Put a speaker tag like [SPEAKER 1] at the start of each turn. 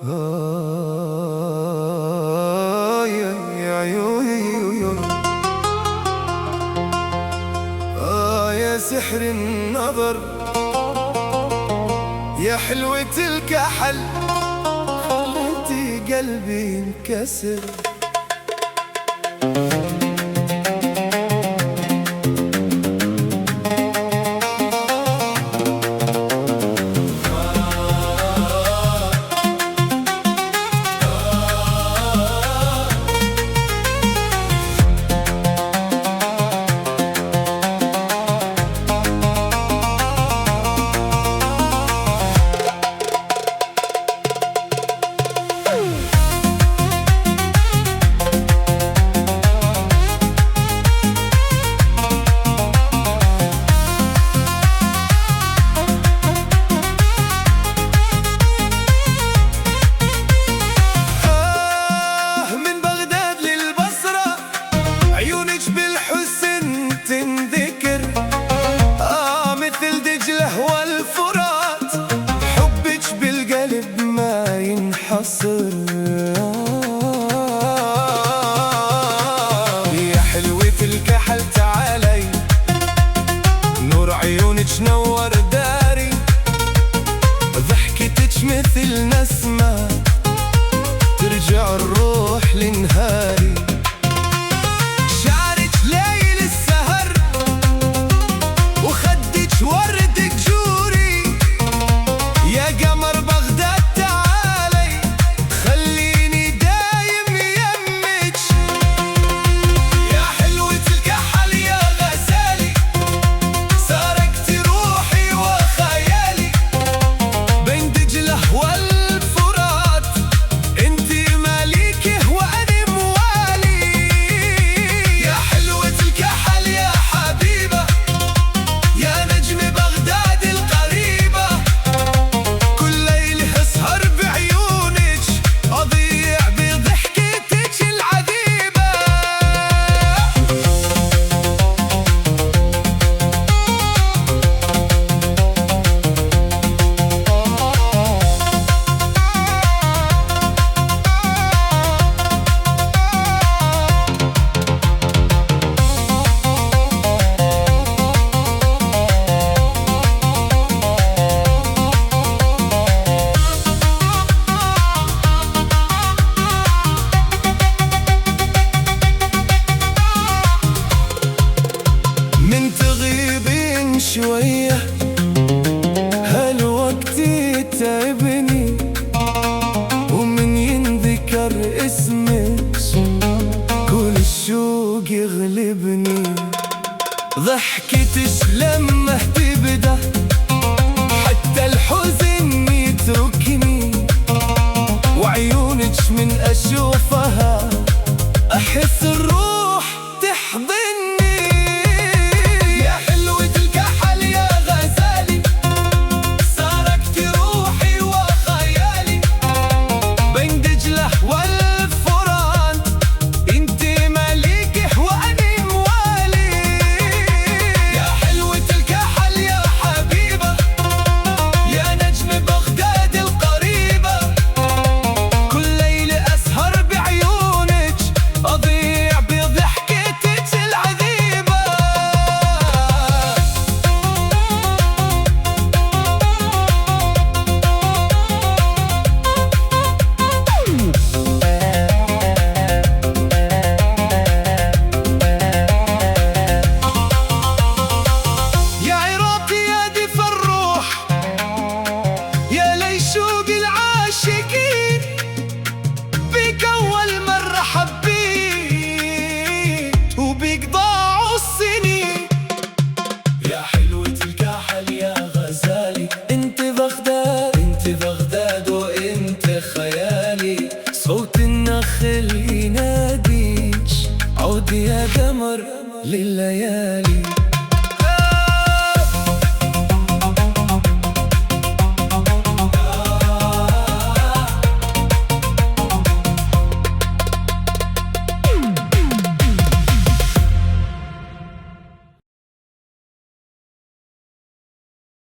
[SPEAKER 1] يا سحر النظر، يا حلوة الكحل، خليتي قلبي ينكسر. مثل دجلة والفرات، حبك بالقلب ما ينحصر. يا حلوة الكحل تعالي، نور عيونك نور داري، ضحكتك مثل نسمة ترجع الروح لنهاري. وردك جوري يا قمر بغداد تعالي، خليني دايم يمك. يا حلوة الكحل يا غزالي، سارقتي روحي وخيالي، بين دجلة والفرات انتي مالكه وانا موالي. يا حلوة الكحل يا حبيبة، يا نجم بغداد القريبة، كل ليل اسهر بعيونك، أضيع بضحكتك العذيبة. من تغيبين شوية هالوقت يتعبني، ومن ينذكر اسمك كل الشوق يغلبني. ضحكتش لما تبدأ حتى الحزن يتركني، وعيونك من أشوف